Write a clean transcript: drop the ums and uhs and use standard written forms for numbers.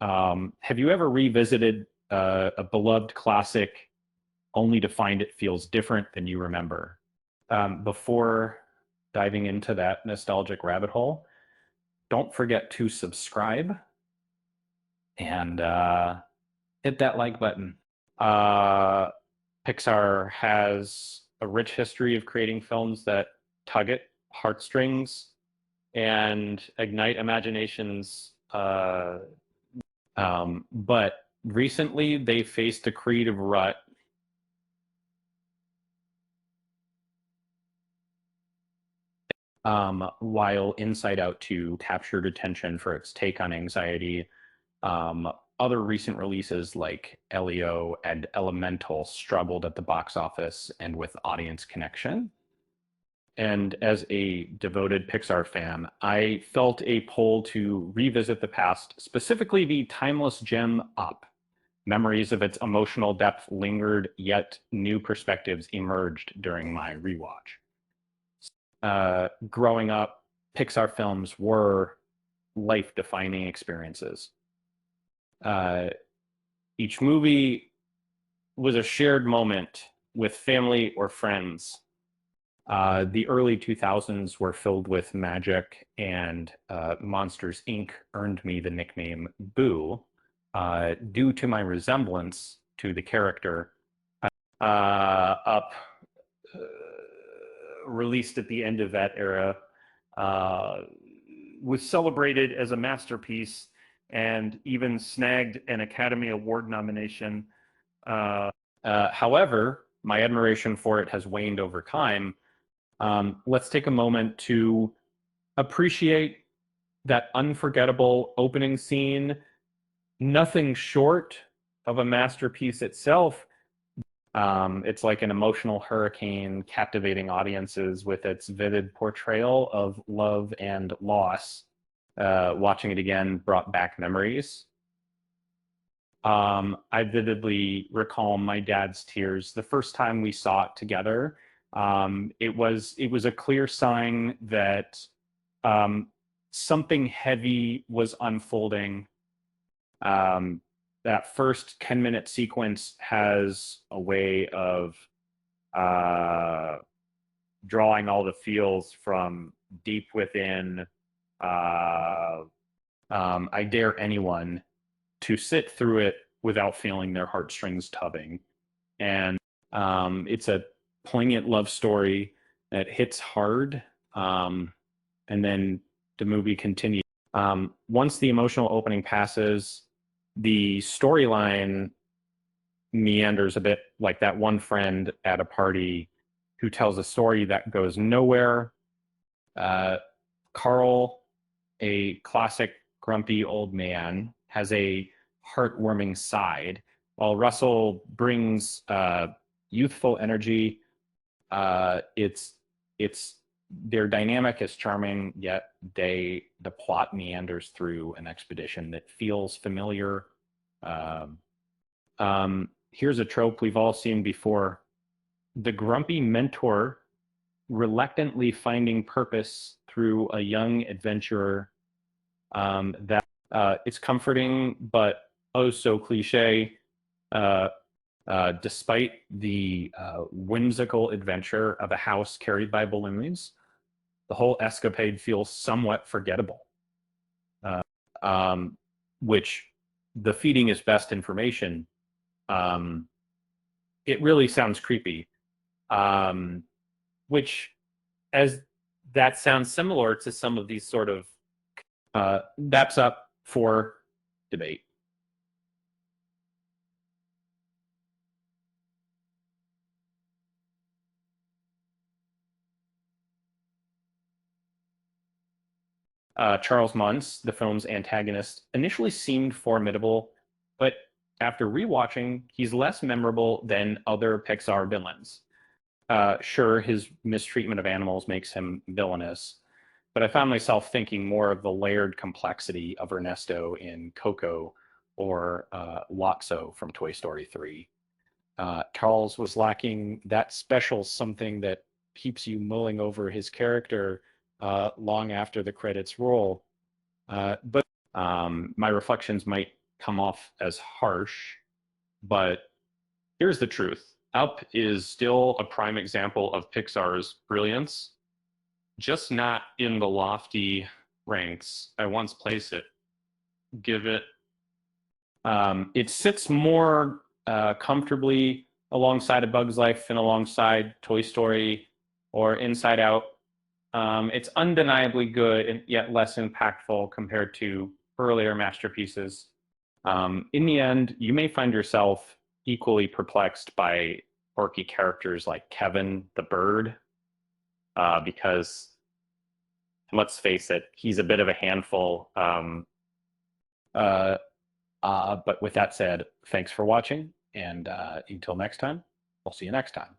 Have you ever revisited a beloved classic only to find it feels different than you remember? Before diving into that nostalgic rabbit hole, don't forget to subscribe and hit that like button. Uh, Pixar has a rich history of creating films that tug at heartstrings and ignite imaginations. But recently, they faced a creative rut while Inside Out 2 captured attention for its take on anxiety. Other recent releases like Elio and Elemental struggled at the box office and with audience connection. And as a devoted Pixar fan, I felt a pull to revisit the past, specifically the timeless gem Up. Memories of its emotional depth lingered, yet new perspectives emerged during my rewatch. Growing up, Pixar films were life-defining experiences. Uh, each movie was a shared moment with family or friends. The early 2000s were filled with magic, and Monsters Inc. earned me the nickname Boo due to my resemblance to the character. Up uh, released at the end of that era, uh, was celebrated as a masterpiece and even snagged an Academy Award nomination. However, my admiration for it has waned over time. Let's take a moment to appreciate that unforgettable opening scene. Nothing short of a masterpiece itself. It's like an emotional hurricane, captivating audiences with its vivid portrayal of love and loss. Watching it again brought back memories. I vividly recall my dad's tears the first time we saw it together. It was a clear sign that um, something heavy was unfolding. Um, that first 10-minute sequence has a way of uh, drawing all the feels from deep within. Uh, I dare anyone to sit through it without feeling their heartstrings tugging. And it's a poignant love story that hits hard. And then the movie continues. Once the emotional opening passes, the storyline meanders a bit like that one friend at a party who tells a story that goes nowhere. Uh, Carl, a classic grumpy old man, has a heartwarming side, while Russell brings youthful energy. It's their dynamic is charming, yet the plot meanders through an expedition that feels familiar. Um, Here's a trope we've all seen before: the grumpy mentor reluctantly finding purpose through a young adventurer. That It's comforting, but oh so cliche. Uh, Despite the whimsical adventure of a house carried by balloons, the whole escapade feels somewhat forgettable. Uh, um, which the feeding is best information. Um, it really sounds creepy. Um, which, as that sounds similar to some of these sort of that's up for debate. Charles Muntz, the film's antagonist, initially seemed formidable, but after rewatching, he's less memorable than other Pixar villains. Sure, his mistreatment of animals makes him villainous, but I found myself thinking more of the layered complexity of Ernesto in Coco or Lotso from Toy Story 3. Charles was lacking that special something that keeps you mulling over his character long after the credits roll. But my reflections might come off as harsh, but here's the truth. Up is still a prime example of Pixar's brilliance, just not in the lofty ranks I once placed it. Give it, it sits more comfortably alongside A Bug's Life and alongside Toy Story or Inside Out. It's undeniably good and yet less impactful compared to earlier masterpieces. In the end, you may find yourself equally perplexed by quirky characters like Kevin the bird, because let's face it, he's a bit of a handful. Uh, but with that said, thanks for watching, and until next time, we'll see you next time.